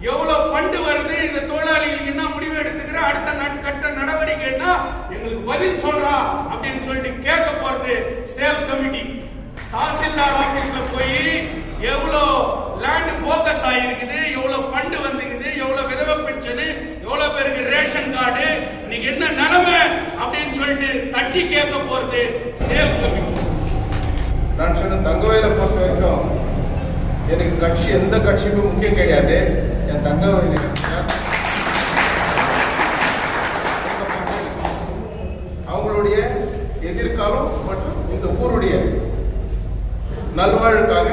எவ்வளவு பண்டு வருது, இந்த தொழிலாளிகளுக்கு என்ன முடிவு எடுத்துக்கிற, அடுத்த கட்ட நடவடிக்கை என்ன, எங்களுக்கு பதில் சொல்றா அப்படின்னு சொல்லிட்டு கேட்க போறது சேவ் கமிட்டி. தாசில்தார் ஆபீஸ்ல போய் எவ்வளவு லேண்ட் போக்கஸ் ஆகிருக்குது, எவ்வளவு ஃபண்ட் வந்துக்குது, எவ்வளவு விதவை பென்ஷன், எவ்வளவு பேருக்கு ரேஷன் கார்டு, இன்னைக்கு என்ன நிலைமை அப்படின்னு சொல்லிட்டு தட்டி கேட்க போறது சேவ் கமிட்டி. நான் சொன்ன தங்கவேலை பொறுத்த வரைக்கும் எனக்கு கட்சி எந்த கட்சிக்கும் முக்கியம் கிடையாது. என் தங்கவேலு அவங்களுடைய எதிர்காலம் மற்றும் இந்த ஊருடைய நல்வாழ்வுக்காக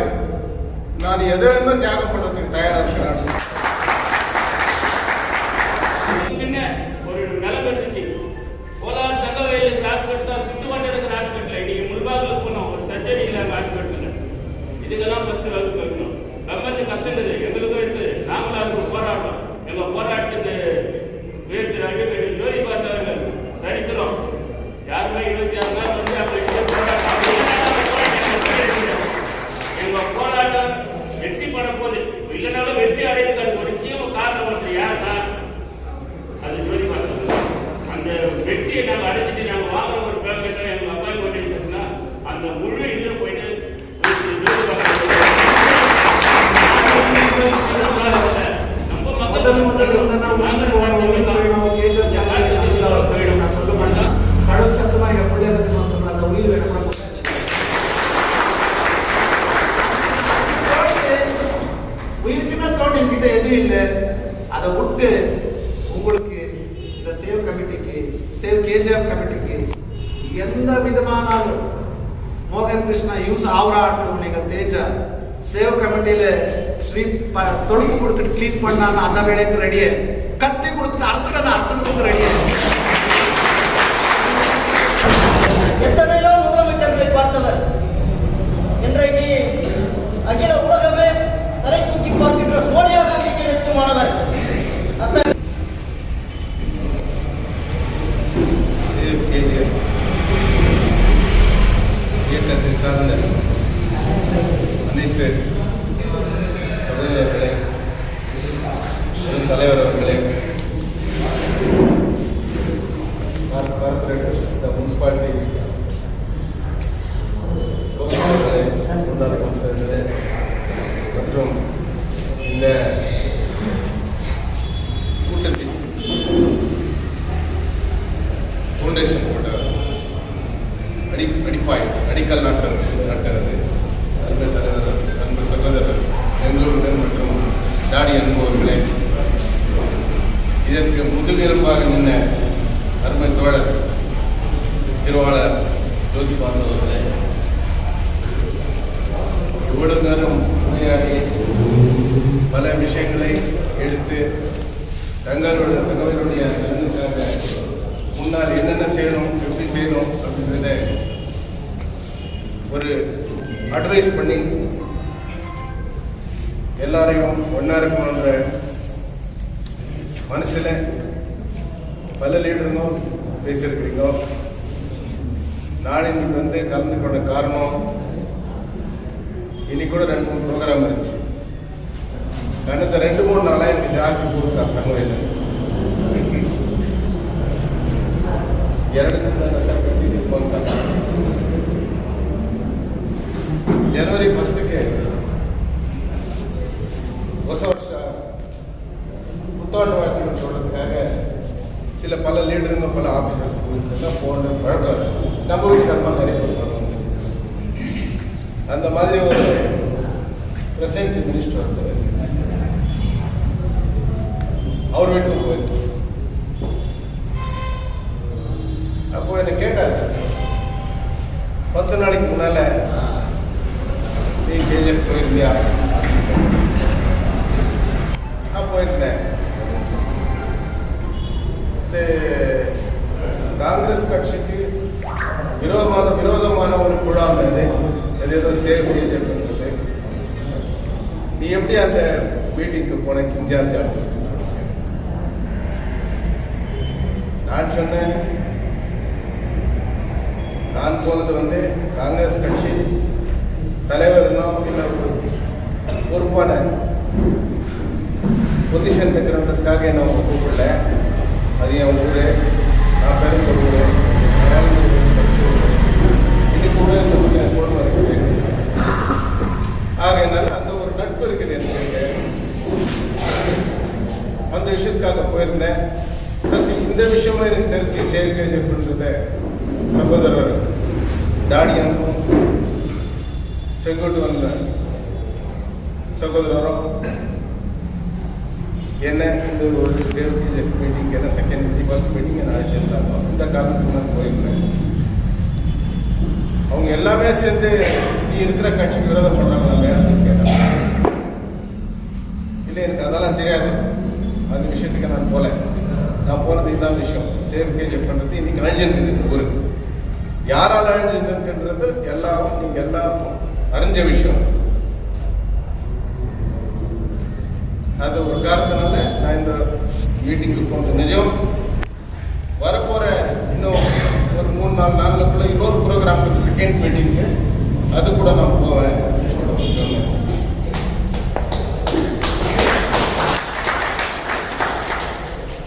நான் எதை வேணும் தியாகம் பண்றதுக்கு தயாரா இருக்கிறேன். ஒரு நிலம் இருந்துச்சு, கோலார் தங்கவேலு ஹாஸ்பிட்டல் சுற்று வட்டம் இருக்கிற ஹாஸ்பிட்டல், இன்னைக்கு முல்பாகில் போனோம், ஒரு சர்ஜரி இல்லாம ஹாஸ்பிட்டல். இதுக்கெல்லாம் ஃபர்ஸ்ட் வகுப்பு வைக்கணும். கவர்மெண்ட் கஷ்டம் இருக்குது, எங்களுக்கும் இருக்குது, நாங்களும் அதுக்கு போராடுறோம். எங்க போராட்டத்துக்கு உயர்த்தினாங்க ஜோதி பாஸ் அவர்கள் சரித்திரம். யாருமே 26 நாள் வந்து எங்க போராட்டம் வெற்றி பட போகுது. இல்லைனாலும் வெற்றி அடைவதற்கு அது ஒரு முக்கிய காரணம் ஒருத்தர் யாருன்னா அது ஜோதி பாஸ் அவர்கள். அந்த வெற்றியை நாங்கள் அடைச்சிட்டு நாங்கள் வாங்குற ஒரு பேமெண்ட் எங்க அப்பா கொண்டு இருந்துச்சுன்னா அந்த முழு இதில் போயிட்டு எது இல்லை அதை விட்டு உங்களுக்கு இந்த சேவ் கமிட்டிக்கு, சேவ் கேஜிஎஃப் கமிட்டிக்கு எந்த விதமானாலும் மோகன் கிருஷ்ணா யூஸ் ஆவராட்டும் நீங்க தேஜ சேவ் கமிட்டியில ஸ்வீப் தொழுப்பு கொடுத்துட்டு கிளீன் பண்ணான்னு அந்த வேலைக்கு ரெடியே, கத்தி கொடுத்துட்டு அர்த்தத்துக்கு ரெடியே. எத்தனையோ முதலமைச்சர்களை பார்த்தவர் இன்றைக்கு அகில உலகமே தலை தூக்கி பார்க்கின்ற சோனியா காந்திக்கு நெருக்கமானவர். இயக்கத்தை சார்ந்த அனைத்து சகோதரர்களே, தலைவர் அவர்களே, கார்பரேட்டர், முனிசிபாலிட்டி முன்னாள் கவுன்சிலர்களே மற்றும் இந்த கூட்டத்தில் ஃபவுண்டேஷன் போட்ட அடிக்கல் நாட்டது அன்பு தலைவர், அன்பு சகோதரர் செங்கோலுடன் மற்றும் டாடி அன்பவர்களே, இதற்கு முதுகெலும்பாக நின்ற அருமை தோழர் திருவாளர் ஜோதி பாஸ் அவர்களே, இவ்வளவு நேரம் உரையாடி பல விஷயங்களை எடுத்து தங்களுடைய முன்னால் என்னென்ன செய்யணும், எப்படி செய்யணும் அப்படின்றத ஒரு அட்வைஸ் பண்ணி எல்லாரையும் ஒன்றா இருக்கணுன்ற மனசில் பல லீடருங்களும் பேசியிருக்கிறீங்க. நான் இன்னைக்கு வந்து கலந்து கொண்ட காரணம், இன்னைக்கு கூட 2-3 ப்ரோக்ராம் இருந்துச்சு. கடந்த 2-3 நாளாக எனக்கு ஜாஸ்தி போட்டுருக்காங்க தங்கவேலு. 2 ದಿನ ಜನವರಿ 1ಕ್ಕೆ ಹೊಸ ವರ್ಷ புத்தாண்டு சொல்றதுக்காக சில பல லீடருங்க பல ஆஃபீஸர்ஸ் போன பழக்கம் நம்ம வீட்டுக்கு அம்மா நிறைய பேர் அந்த மாதிரி ஒரு பிரசன்ட் மினிஸ்டர் இருந்தார். அவர் வீட்டுக்கு போயிருக்கு. அப்போ என்ன கேட்டார், 10 நாளைக்கு முன்னால நீ கேஜிஎஃப் போயிருந்தியா? நான் போயிருந்தேன். காங்கிரஸ் கட்சிக்கு விரோதமான ஒரு குழாம் எதோ சேவ் கேஜிஎஃப். நீ எப்படி அந்த மீட்டிங்க்கு போன இன்சார்ஜ் ஆகும்? நான் சொன்னேன், நான் போனது வந்து காங்கிரஸ் கட்சி தலைவர்னா இல்லை ஒரு பொறுப்பான பொது பொசிஷன் இருக்கிறதுக்காக என்ன அவங்க கூப்பிடல. அது என் ஊர், நான் பிறந்த ஊர், இன்னைக்கு கூட இந்த ஊரில் குடும்பம் இருக்குது. ஆகையினால அந்த ஒரு நட்பு இருக்குது எனக்கு. அந்த விஷயத்துக்காக போயிருந்தேன். ப்ளஸ் இந்த விஷயமா எனக்கு தெரிஞ்சு செயற்கை பண்ணுறத சகோதரர் தாடியனும் செங்கோட்டுவனில் சகோதரரும் என்ன இந்த ஒரு செயற்கை மீட்டிங் என்ன செகண்ட் மீட்டிங் ஃபர்ஸ்ட் மீட்டிங் என்ன அழைச்சிருந்தாங்க. இந்த காரணத்துக்கு நான் போயிருந்தேன். அவங்க எல்லாமே சேர்ந்து நீ இருக்கிற கட்சிக்கு விரோதம் பண்ணுறாங்க அப்படின்னு கேட்டாங்க. இல்லை எனக்கு அதெல்லாம் தெரியாது, அந்த விஷயத்துக்கு நான் போகல. நான் போகிறது இதுதான் விஷயம். செயற்கை பண்ணுறது இன்னைக்கு அழிஞ்சிருக்குது. ஒரு யாரால் அழிஞ்சிருக்குன்றது எல்லாரும் நீங்கள் எல்லாருக்கும் அறிஞ்ச விஷயம். அது ஒரு காரணத்தினால நான் இந்த மீட்டிங்கு போனது நிஜம். வரப்போகிற இன்னும் ஒரு 3-4 நாளுக்குள்ள இன்னொரு ப்ரோக்ராம் செகண்ட் மீட்டிங்கு அது கூட நான் போவேன் சொன்னேன்.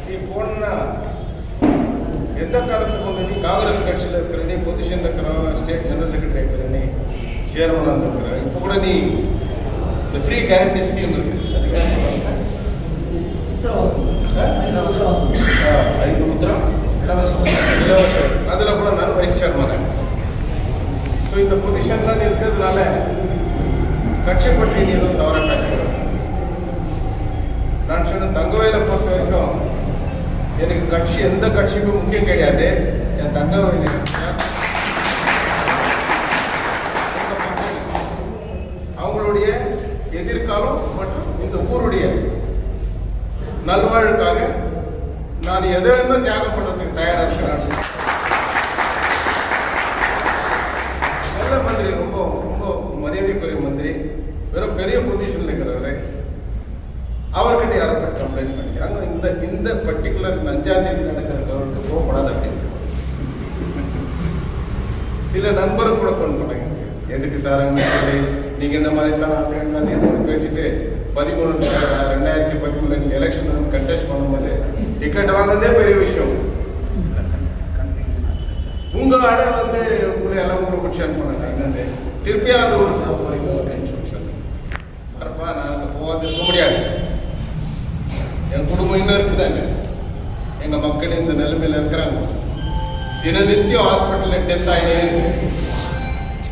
நீ போனா எந்த காலத்துக்கு கொண்டு நீ காங்கிரஸ் கட்சியில் இருக்கிற, நீ பொசிஷன் இருக்கிற, ஸ்டேட் ஜெனரல் செக்ரட்டரி இருக்கிற, நீ சேர்மனாக இருக்கிற, இப்போ கூட நீ இந்த ஃப்ரீ கேரண்டி ஸ்கீம் இருக்கு, இலவசம், அதில் கூட நான் வைஸ் சேர்மன். ஸோ இந்த பொசிஷன்லாம் இருக்கிறதுனால கட்சி பற்றி நீ எதுவும் தவறாக பேசுகிறேன். நான் சொன்ன தங்கவேலை பொறுத்த வரைக்கும் எனக்கு கட்சி எந்த கட்சிக்கும் முக்கியம் கிடையாது. என் தங்கவேலு அவங்களுடைய எதிர்காலம் மற்றும் இந்த ஊருடைய நல்வாழ்வுக்காக நான் எதை வேணும் தியாகம் பண்ணுறதுக்கு தயாராக இருக்கிறேன். நல்ல மந்திரி, ரொம்ப ரொம்ப மரியாதைக்குரிய மந்திரி, வெறும் பெரிய பொசிஷனில் இருக்கிறவரு. அவர்கிட்ட யாரை பற்றி கம்ப்ளைண்ட் பண்ணிக்கிறாங்க. இந்த பர்டிகுலர் 5ஆம் தேதி நடக்கிற கவர்மெண்ட் போகக்கூடாது அப்படின்னு சில நண்பரும் கூட ஃபோன் பண்ணாங்க. எதுக்கு சார் சொல்லி நீங்கள் இந்த மாதிரி தான் பேசிட்டு 2013 நீங்கள் எலெக்ஷன் கண்டெஸ்ட் பண்ணும்போது டிக்கெட் வாங்குறதே பெரிய விஷயம். உங்கள் ஆளை உங்களை எல்லாம் கூட முடிச்சு அனுப்பினாங்க. என்னன்னு திருப்பியாவது ஒரு போகிறீங்க அப்படின்னு சொல்லி வரப்பா நான் அங்கே போகாது இருக்க முடியாது. என் குடும்பம் இன்னும் இருக்குதாங்க. எங்கள் மக்கள் இந்த நிலைமையில் இருக்கிறாங்க. தினநித்தியம் ஹாஸ்பிட்டலில் டெத் ஆகினே,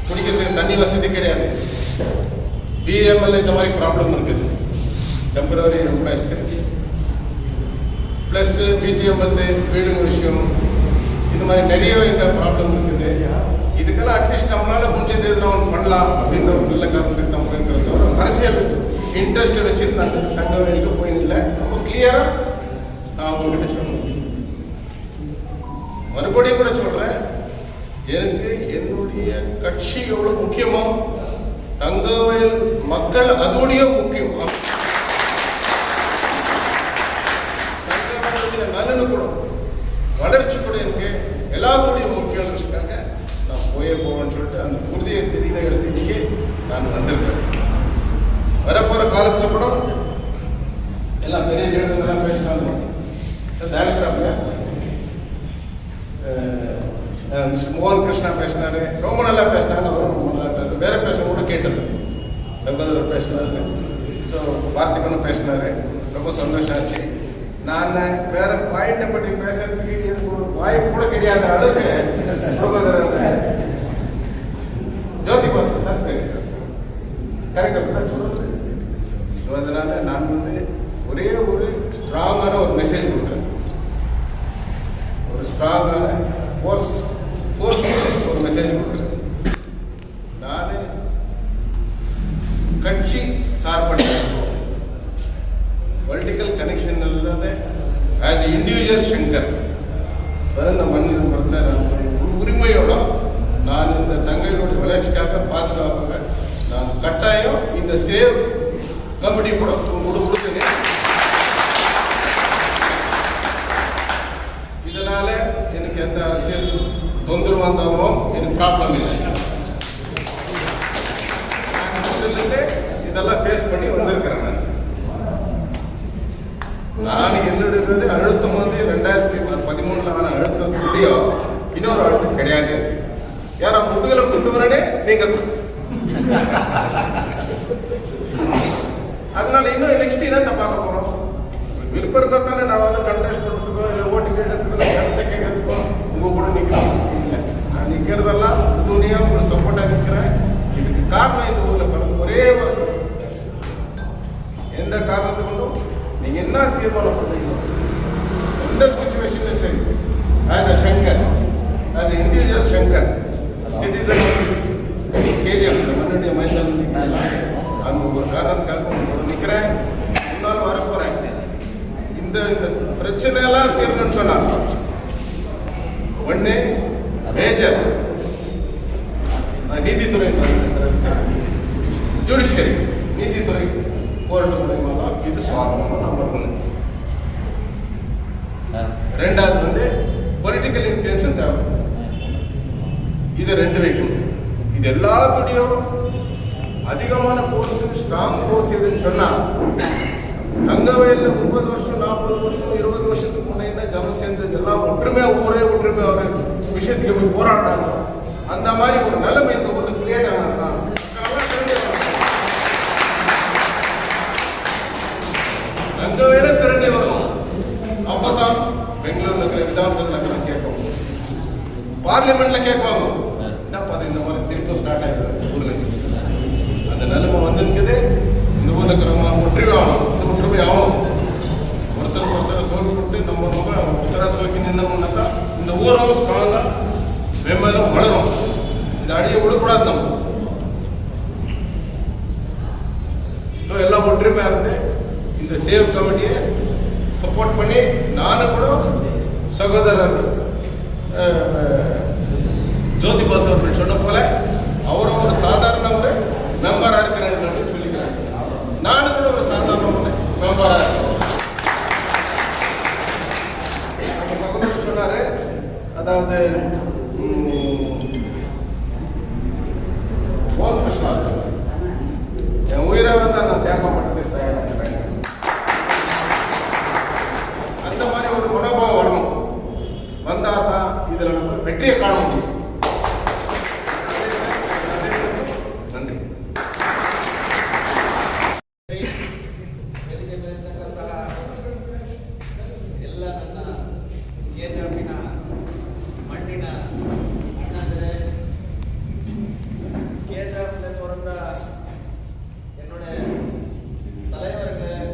குடிக்கிறதுக்கு தண்ணி வசதி கிடையாது. பிஎம்எல் இந்த மாதிரி ப்ராப்ளம் இருக்குது. டெம்பரரி எம்ப்ளாய்ஸ் கிடையாது. ப்ளஸ் பிஜிஎம் வீடு விஷயம், இது மாதிரி நிறைய எங்கள் ப்ராப்ளம் இருக்குது. இதுக்கெல்லாம் அட்லீஸ்ட் நம்மளால் முடிஞ்சது நான் பண்ணலாம் அப்படின்ற ஒரு நல்ல காரணத்துக்கு தான் போயிருக்கிறது. ஒரு அரசியல் இன்ட்ரெஸ்ட் வச்சுட்டு நான் தங்கவேலுக்கு போயிருந்தில்லை. ரொம்ப கிளியராக நான் உங்ககிட்ட சொன்னேன். மறுபடியும் கூட சொல்கிறேன், எனக்கு என்னுடைய கட்சி எவ்வளோ முக்கியமோ தங்கவேல் மக்கள் அதோடைய முக்கியம். தங்கவேலுடைய நலனு கூட வளர்ச்சி கூட எனக்கு எல்லாத்தோடைய முக்கியம்னு வச்சுக்காங்க. நான் போவேன்னு சொல்லிட்டு அந்த உறுதியை தெரியல எடுத்துக்கிட்டே நான் வந்திருக்கேன். வரப்போகிற காலத்தில் கூட எல்லாம் பெரிய எழுதுலாம் பேசினாங்க. டேரக்டராக மிஸ்டர் மோகன் கிருஷ்ணா பேசினாரு, ரொம்ப நல்லா பேசினாங்க. அவரும் ரொம்ப நல்லா வேற பேசணும் கூட கேட்டது. சகோதரர் பேசினாரு, ஸோ வார்த்தைக்கொண்டு பேசினாரு. ரொம்ப சந்தோஷம் ஆச்சு. நான் வேற பாயிண்டை பற்றி பேசுறதுக்கு எனக்கு ஒரு வாய்ப்பு கூட கிடையாத அளவுக்கு சகோதரர் ஜோதி பாஸ்கர் சார் பேசுகிறார். கரெக்டாக தான் சொல்றது. ஸோ அதனால நான் ஒரே ஒரு ஸ்ட்ராங்கான ஒரு மெசேஜ் கொடுக்குறேன். ஒரு ஸ்ட்ராங்கான ஃபோர்ஸ் ஒரு மெசேஜ் கொடுக்குறேன். நான் கட்சி சார்பற்ற பொலிட்டிக்கல் கனெக்ஷன் இல்லாத ஆஸ் எ இண்டிவிஜுவல் சங்கர் பிறந்த மண்ணில் பிறந்த உரிமையோட நான் இந்த தங்கைகளுடைய வளர்ச்சிக்காக பாதுகாப்பாக நான் கட்டாயம் இந்த சேவ் கமிட்டி கூட கொடுத்துனேன். இதனால எனக்கு எந்த அரசியல் தொந்தரவு வந்தாலும் எனக்கு ப்ராப்ளம் இல்லை. இதெல்லாம் ஃபேஸ் பண்ணி வந்திருக்கிறேன். நான் அப்படின்றது அழுத்தம் வந்து 2013 ஆன அழுத்தம் கூடியோ இன்னொரு அழுத்தம் கிடையாது. ஏன்னா முதுகலை குத்துவனே நீங்க அதனால இன்னும் நெக்ஸ்ட் என்ன பார்க்க போறோம்? விருப்பம் தானே நான் வந்து கண்டெஸ்ட் பண்ணுறதுக்கோ இல்லை ஓட்டு கேட்கறதுக்கோ இடத்த கேட்கறதுக்கோ உங்க கூட நிற்கிறோம். இல்லை, நான் நிற்கிறதெல்லாம் துணியாக உங்களுக்கு சப்போர்ட்டாக நிற்கிறேன். இதுக்கு காரணம் இந்த ஊரில் பிறந்த ஒரே ஒரு எந்த காரணத்தை கொண்டும் நீங்க என்ன தீர்மானம் பண்ணீங்களோ எந்த சுச்சுவேஷன்லையும் சரி, as a Shankar, as a individual Shankar, citizen KGF மண்ணுடைய மைசல் அந்த ஒரு காரணத்துக்காக உங்களோட நிற்கிறேன். முன்னால் வரப்போறேன். இந்த பிரச்சனையெல்லாம் தீர்ணும்னு சொன்னாங்க. ஒன்று மேஜர் நீதித்துறை, ஜுடிஷியரி நீதித்துறை கோர்ட்டு மூலயமா தான் இது சாதகமாக நான் வரணும். ரெண்டாவது வந்து பொலிட்டிக்கல் இன்ஃப்ளூயன்ஸும் தேவை. இது ரெண்டு வைக்கணும். இது எல்லாத்துடையும் அதிகமான ஃபோர்ஸ், ஸ்ட்ராங் ஃபோர்ஸ் எதுன்னு சொன்னா தங்கவயலில் 30 வருஷம் 40 வருஷம் 20 வருஷத்துக்கு முன்னே என்ன ஜனம் சேர்ந்து எல்லாம் ஒற்றுமையா ஒரே ஒற்றுமையா ஒரு விஷயத்துக்கு போய் போராடுறாங்க. அந்த மாதிரி ஒரு நிலைமை இந்த ஊர்ல கிரியேட் ஆனதான் தங்கவேல திரண்டி வரும். அப்பதான் பெங்களூர்ல இருக்கிற விதானசபையில் கேட்கும், பார்லிமெண்ட்ல கேட்பாங்க, என்னப்பா இந்த மாதிரி திருப்பம் ஸ்டார்ட் ஆகிடுது ஊர்ல. அந்த நிலைமை வந்திருக்குது. இந்த ஊர்ல இருக்கிறவங்க ஒற்றுமை ஆகணும். இந்த ஒற்றுமை ஆகணும். ஒருத்தருக்கு ஒருத்தர் தோல்வி கொடுத்து நம்ம ஒருத்தரா தூக்கி நின்னோம்னா தான் இந்த ஊரும் ஸ்ட்ராங்கா மேலும் வளரும். இந்த அடியை விடக்கூடாது. நம்ம எல்லாம் ஒற்றுமையா இருந்து இந்த சேவ் கமிட்டியை சப்போர்ட் பண்ணி நானும் கூட சகோதரர் ஜோதி பாசு அவர்கள் சொன்ன போல அவரும் ஒரு சாதாரண ஒரு மெம்பரா இருக்கிறாங்க சொல்லிக்கிறேன். நானும் கூட ஒரு சாதாரண ஒரு மெம்பரா இருக்கிறேன். நம்ம சகோதரர் சொன்னாரு, அதாவது மோகன் கிருஷ்ணா சொன்னார், என் உயிரை வந்து நான் தியாகம் பண்ணது தயாராகிறேன். அந்த மாதிரி ஒரு மனோபாவம் வரணும். வந்தா தான் இதுல நம்ம வெற்றியை காண முடியும். நன்றி. ಎಲ್ಲ ನನ್ನ ಕೆಜೆಎಫ್ನ ಮಣ್ಣಿನ அண்ணாதிரே, கேஜிஎஃப்ல பிறந்த என்னோட தலைவர்கள்,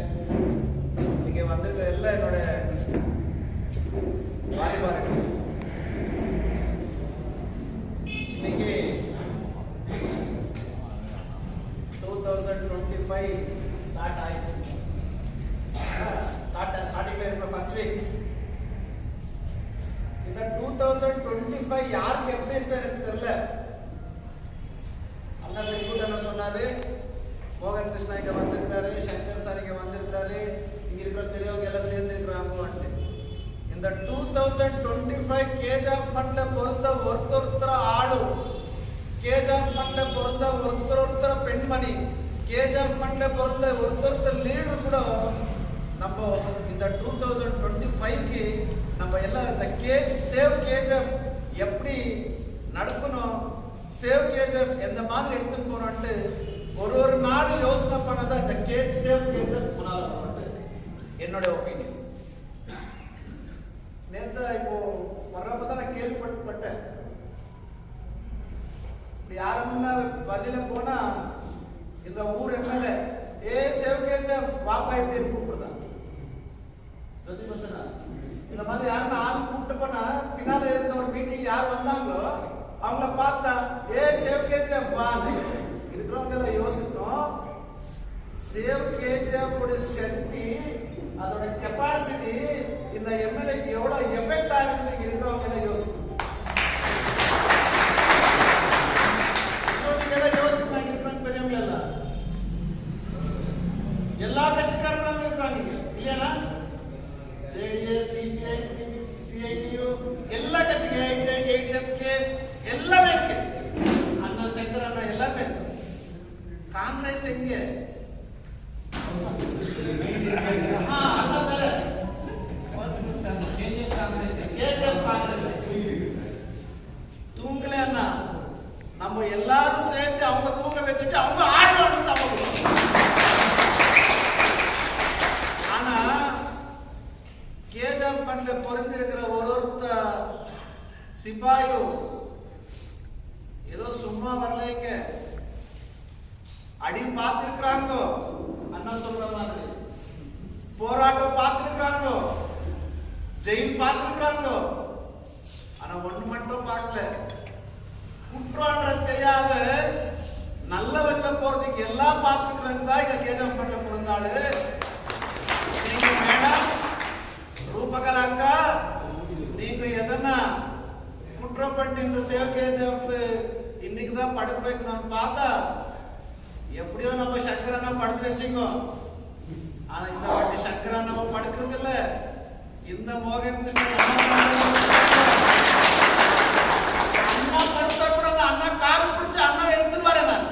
இங்கே வந்திருக்க எல்லாம் என்னோட வாலிபார்கள். இன்னைக்கு 2025 ஸ்டார்ட் ஆயிடுச்சு. ஸ்டார்டிங்ல இருக்கிற ஃபர்ஸ்ட் வீக். இந்த 2025 யாருக்கு எப்படி இருக்கு எனக்கு தெரியல. அண்ணா செல்குட் என்ன சொன்னாரு, மோகன் கிருஷ்ணா இங்க வந்திருக்காரு, சங்கர் சார் இங்க வந்திருக்காரு, இங்க இருக்கிற பெரியவங்க எல்லாம் சேர்ந்து இருக்கிறாங்க. இந்த 2025 கேஜிஎஃப் மண்ல பிறந்த ஒருத்தொருத்தர ஆளு, கேஜிஎஃப் மண்ல பிறந்த ஒருத்தொருத்தர பெண்மணி, கேஜிஎஃப் மண்ல பிறந்த ஒருத்தொருத்தர் லீடர் கூட நம்ம இந்த 2025க்கு நம்ம எல்லாம் இந்த சேவ் கேஜிஎஃப் எப்படி நடக்கணும், சேவ் கேஜிஎஃப் எந்த மாதிரி எடுத்துட்டு போறோம்ட்டு ஒரு நாடு யோசனை பண்ணதான் இந்த சேவ் கேஜிஎஃப் என்னோட ஒப்பீனியன். நேற்று இப்போ வர்றப்பதான் நான் கேள்விப்பட்டேன், இப்படி யாருன்னா பதில போனா இந்த ஊர் எம்எல்ஏ சேவ் கேஜிஎஃப் வாப்பா எப்படி கூப்பிடுதான் இந்த மாதிரி யாருன்னா ஆள் கூப்பிட்டு போனா பின்னால இருந்த ஒரு மீட்டிங் யார் வந்தாங்களோ அவங்கள பார்த்தா சேவ் கேஜிஎஃப் வான்னு இருக்கிறவங்க எல்லாம் யோசிக்கணும். சேவ் கேஜிஎஃப் சக்தி, அதோட கெப்பாசிட்டி இந்த எம்எல்ஏக்கு எவ்வளவு எஃபெக்ட் ஆகுது இருக்கிறவங்க எல்லாம் யோசிக்கணும். யோசிக்கணும் இருக்கிறாங்க பெரியவங்க எல்லாம், எல்லா கட்சிக்காரங்களும் இருக்காங்க இல்லையா, ஜேடிஎஸ், சிபிஐ, சிஐடியு எல்லா கட்சிக்கு ஏடிஎம்கே எல்லாமே இருக்கு. அண்ணா சங்கர் அண்ணா எல்லாமே இருக்கு. காங்கிரஸ் எங்க? நம்ம எல்லாரும் சேர்ந்து அவங்க தூங்க வச்சுட்டு அவங்க ஆடணும் நம்ம. ஆனா கேஜாப் பண்ணல பொருந்திருக்கிற ஒருத்த சிப்பாயும் ஏதோ சும்மா வரலைங்க, அடி பார்த்திருக்கிறாங்க, அண்ணா சொல்ற மாதிரி போராட்டம் பார்த்திருக்கிறாங்க, ஜெயில் பார்த்திருக்கிறாங்க. ஆனா ஒண்ணு மட்டும் பார்க்கல, குற்றம்ன்ற தெரியாத நல்ல வழியில போறதுக்கு எல்லாம் பார்த்திருக்கிறாங்க தான் இங்க கேஜாப் பண்ணல பிறந்தாளு. நீங்க மேடம் ரூபகலா அக்கா, நீங்க எதனா குற்றம் பண்ணி இந்த சேவ் கேஜாப் இன்னைக்கு தான் படுக்க வைக்கணும்னு பார்த்தா எப்படியோ நம்ம சங்கரண்ணா படுத்து வச்சுக்கோ. ஆனா இந்த வாட்டி சங்கரண்ணாவை படுக்கிறது இல்ல, இந்த மோகன் கிருஷ்ணன் அண்ணா படுத்தா கூட அந்த அண்ணா கால் பிடிச்சு அண்ணா எடுத்துட்டு வரேன் நான்.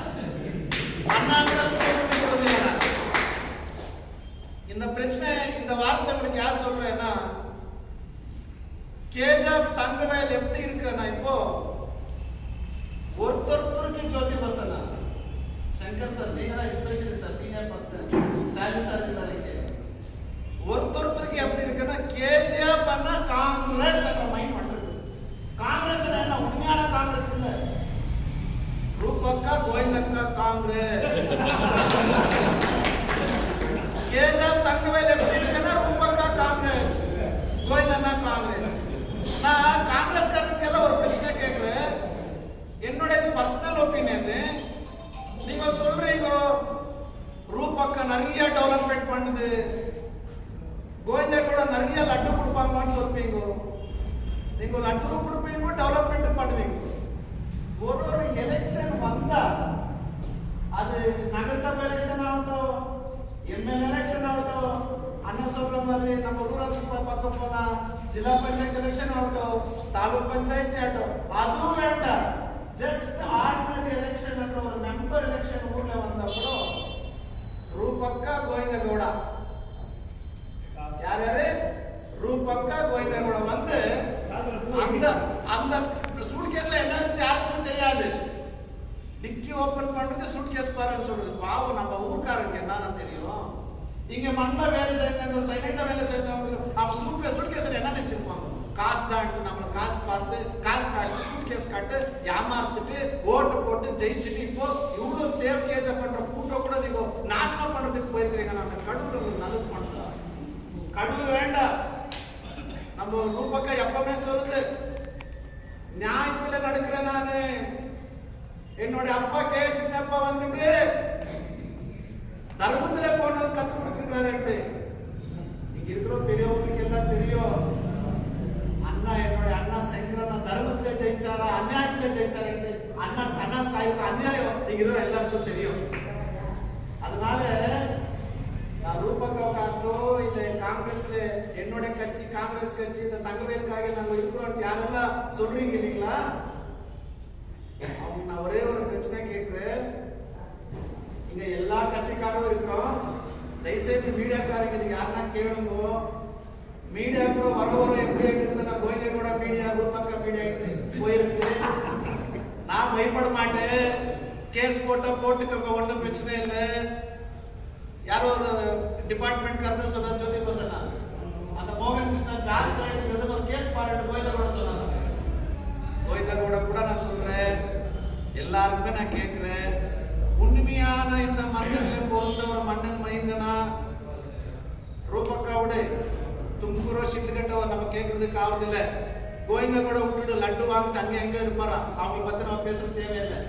அண்ணா இந்த பிரச்சனை இந்த வார்த்தை உங்களுக்கு யார் சொல்றேன்னா, கேஜாப் தங்கவேல் எப்படி இருக்குன்னா, இப்போ ஒருத்தருக்கு ஜோதி பசனா சங்கர் சார், நீங்க தான் especially sir, senior person Stalin sir இருந்தாங்க. ஒருத்தருக்கு எப்படி இருக்குன்னா, கேஜிஎஃப் பண்ணா காங்கிரஸ் என்ற மைண்ட் பண்றது. காங்கிரஸ் என்ன உண்மையான காங்கிரஸ் இல்ல, ரூபக்கா கோவிந்தக்கா காங்கிரஸ். கேஜிஎஃப் தங்கவேல் எப்படி இருக்குன்னா, ரூபக்கா காங்கிரஸ், கோவிந்தண்ணா காங்கிரஸ். நான் காங்கிரஸ்காரங்க எல்லாம் ஒரு பிரச்சனை கேட்கிறேன், என்னுடைய பர்சனல் ஒப்பீனியன். நீங்க சொல்றீங்க ரூபக்கா நிறைய டெவலப்மெண்ட் பண்ணுது, கோவிந்தா கூட நிறைய லட்டு கொடுப்பாங்கன்னு சொல்றீங்க. நீங்க லட்டு கொடுப்பீங்க, டெவலப்மெண்ட் பண்ணுவீங்க. ஒரு எலெக்ஷன் வந்தா அது நகரசபை எலெக்ஷன் ஆகட்டும், எம்எல்ஏ எலெக்ஷன் ஆகட்டும், அண்ணன் சொல்ற மாதிரி நம்ம ஊராட்சி பக்கம் போனா ஜில்லா பஞ்சாயத்து எலெக்ஷன் ஆகட்டும், தாலுக் பஞ்சாயத்து ஆகட்டும், அதுவும் வேண்டாம். ஜஸ்ட் ஆர்டினரி எலெக்ஷன் என்ற ஒரு மெம்பர் எலெக்ஷன் ஊர்ல வந்தப்போ ரூபக்கா கோவிந்தகவுடா, யார் யாரு ரூபக்கா கோவிந்தகவுடா வந்து அந்த அந்த சூட்கேஸ்ல என்ன இருக்குது யாருக்கும் தெரியாது. டிக்கி ஓபன் பண்றது சூட்கேஸ் பாருன்னு சொல்றது. பாவம் நம்ம ஊர்க்காரங்க என்னன்னா தெரியும், இங்க மண்ண வேலை செய்யறவங்க சைலண்டா வேலை செய்யறவங்க அவங்க சூட்கேஸ்ல என்ன நினைச்சிருப்பாங்க, காசு தான் நம்மள காசு பார்த்து காசு காட்டு சூட்கேஸ் காட்டு ஏமாத்துட்டு ஓட்டு போட்டு ஜெயிச்சுட்டு இப்போ இவ்வளவு சேவ் கேஜப் பண்ற கூட்டம் கூட நீங்க நாசனம் பண்றதுக்கு போயிருக்கிறீங்க. அந்த கடவுள் உங்களுக்கு நல்லது பண்ணுதா? கடவுள் வேண்டாம். நம்ம ரூபக்கா எப்பவுமே சொல்லுது, நியாயத்துல நடக்கிறேன் நானு. என்னுடைய அப்பா சின்னப்பா வந்துட்டு தர்மத்துல போன கத்து கொடுத்துருக்காரு. இங்க இருக்கிற பெரியவங்களுக்கு எல்லாம் தெரியும், அண்ணா என்னுடைய அண்ணா சங்கரண்ணா தர்மத்துல ஜெயிச்சாரா அநியாயத்துல ஜெயிச்சாரு. அண்ணா அண்ணா தாய்க்கு அநியாயம் இங்க இருக்கிற எல்லாருக்கும் தெரியும். அதனால ரூபக்காக்கோ இல்ல காங்கிரஸ்ல என்னோட கட்சி காங்கிரஸ் கட்சி இந்த தங்கவேலுக்காக நாங்க இருக்கிறோம் யாரெல்லாம் சொல்றீங்க இல்லைங்களா, அவங்க நான் ஒரே ஒரு பிரச்சனை கேட்கிறேன். இங்க எல்லா கட்சிக்காரும் இருக்கிறோம், தயவுசெய்து மீடியாக்காரங்க நீங்க யாருன்னா கேளுங்க. மீடியா கூட வர எப்படி இருக்குதுன்னா கோயிலே கூட மீடியா ரூபக்கா மீடியா போயிருக்கு. நான் பயப்பட மாட்டேன், கேஸ் போட்டுக்கோங்க, ஒன்றும் பிரச்சனை இல்லை. யாரோ ஒரு டிபார்ட்மெண்ட் கருத்து சொன்ன ஜோதி பசனா அந்த மோகன் கிருஷ்ணா ஜாஸ்தி ஆயிட்டு ஒரு கேஸ் பாருட்டு கோயில கூட சொன்னாங்க. கோயில கூட நான் சொல்றேன், எல்லாருக்குமே நான் கேட்கிறேன், உண்மையான இந்த மன்னன்ல பிறந்த ஒரு மன்னன் மைந்தனா ரூபக்காவோட தும்குரோ சிட்டுக்கட்டோ நம்ம கேட்கறதுக்கு ஆகுதில்ல. கோயிந்த கூட விட்டுட்டு லட்டு வாங்கிட்டு அங்க எங்க இருப்பாரா, அவங்க பத்தி நம்ம பேசுறது தேவையில்லை.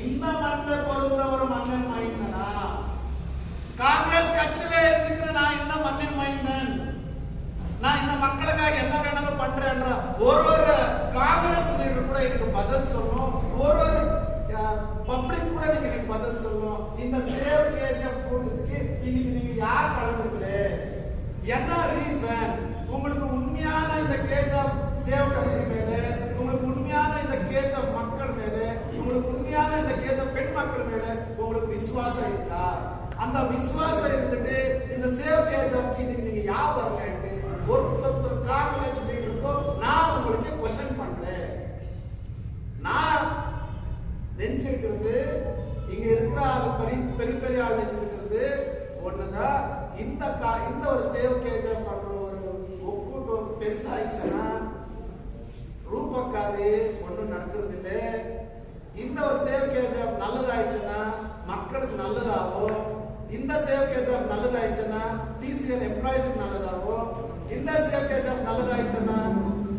இந்த மண்ணில் பிறந்த ஒரு மன்னன் மைந்தனா காங்கிரஸ் கட்சியில இருந்துக்கிற நான் இந்த மன்னன் மைந்தன், நான் இந்த மக்களுக்காக என்ன வேணாலும் பண்றேன்ற ஒரு காங்கிரஸ் கூட இதுக்கு பதில் சொல்லணும். ஒரு பப்ளிக் கூட நீங்க பதில் சொல்லணும். இந்த சேவ் கேஜிஎஃப் கூட்டத்துக்கு இன்னைக்கு நீங்க யார் கலந்துக்கல, என்ன ரீசன்? உங்களுக்கு உண்மையான இந்த கேஜிஎஃப் சேவ் கமிட்டி மேல, உங்களுக்கு உண்மையான இந்த கேஜிஎஃப் மக்கள் மேல, உங்களுக்கு உண்மையான இந்த கேஜிஎஃப் பெண் மக்கள் மேல உங்களுக்கு விசுவாசம் இருக்கா? அந்த விசுவாசம் இருந்துட்டு இந்த சேவ் கேஜிஎஃப் இதுக்கு நீங்க யார் வரலன்ட்டு ஒருத்தர் காங்கிரஸ் லீடருக்கோ நான் உங்களுக்கு क्वेश्चन பண்றேன். நான் நெஞ்சு இங்க இருக்கிற ஆள் பெரிய பெரிய ஆள் நினைச்சிருக்கிறது ஒண்ணுதான். இந்த ஒரு சேவ் கேஜர் பண்ற ஒரு ஒக்கூட்டம் பெருசாயிடுச்சுன்னா ரூபக்காது ஒன்றும் நடக்கிறது இல்லை. இந்த ஒரு சேவ் கேஜர் நல்லதாயிடுச்சுன்னா மக்களுக்கு நல்லதாகும். இந்த சேவ் கேஜர் நல்லதாயிடுச்சுன்னா டிசிஎல் எம்ப்ளாயிஸ்க்கு நல்லதாகும். இந்த சேவ் கேஜர் நல்லதாயிடுச்சுன்னா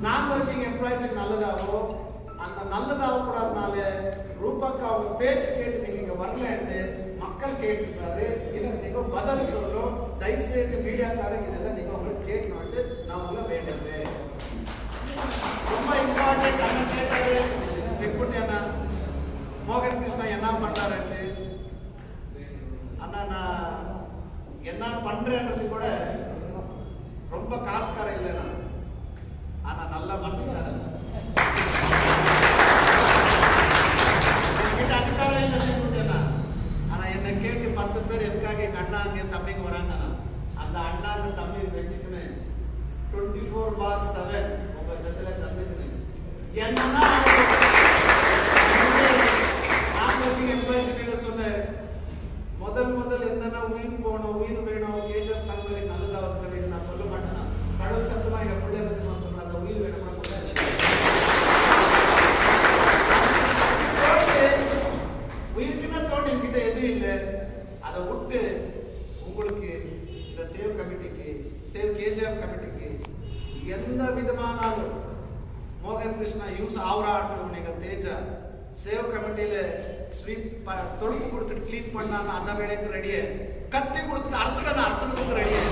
நான் ஒர்க்கிங் எம்ப்ளாயிஸ்க்கு நல்லதாகும். அந்த நல்லதாக கூடாதனால ரூபாக்கா அவங்க பேச்சு கேட்டு நீங்க இங்க வரலன்னு மக்கள் கேட்டுருக்காரு. இதுக்கு நீங்க பதில் சொல்லணும். தயவுசெய்து மீடியாக்காரங்க இதெல்லாம் நீங்க உங்களுக்கு கேட்கணும்ட்டு நான் உங்களை வேண்டுகிறேன். ரொம்ப இம்பார்ட்டன்ட் அண்ணா கேட்டாரு செக்குட்டி அண்ணா மோகன் கிருஷ்ணா என்ன பண்றாருன்னு. அண்ணா நான் என்ன பண்றேன்றது கூட ரொம்ப காசுக்கார இல்லைண்ணா, ஆனா நல்ல மனசுக்காரன். அதிகாரம் இல்லை செக்குட்டியண்ணா. ஆனா என்ன கேட்டு 10 பேர் எதுக்காக எங்க அண்ணா அங்கே தம்பிக்கு வராங்கண்ணா, அந்த அண்ணா அந்த தம்பி வச்சுக்கின்னு 24/7 உங்க ஜத்துல தந்துக்கின்னு என்னன்னா சொன்னேன். முதல் என்னன்னா உயிர் போனோம், உயிர் வேணும், கேஜர் தங்களை நல்லதாவது நான் சொல்ல மாட்டேன்னா கடவுள் சத்தமா எங்க பிள்ளை சத்தமா சொல்றேன். அந்த உயிர் வேணும் உயிருக்குன்னா தோட்டம் என்கிட்ட எதுவும் இல்லை. அதை விட்டு உங்களுக்கு இந்த சேவ் கமிட்டிக்கு, சேவ் கேஜிஎஃப் கமிட்டிக்கு எந்த விதமானாலும் மோகன் கிருஷ்ணா யூஸ் ஆவராட்டும் நீங்க தேஜா சேவ் கமிட்டியில ஸ்வீப் தொழுப்பு கொடுத்துட்டு கிளீன் பண்ணான்னு அந்த வேலைக்கு ரெடியே, கத்தி கொடுத்துட்டு அர்த்தத்துக்கு ரெடியே.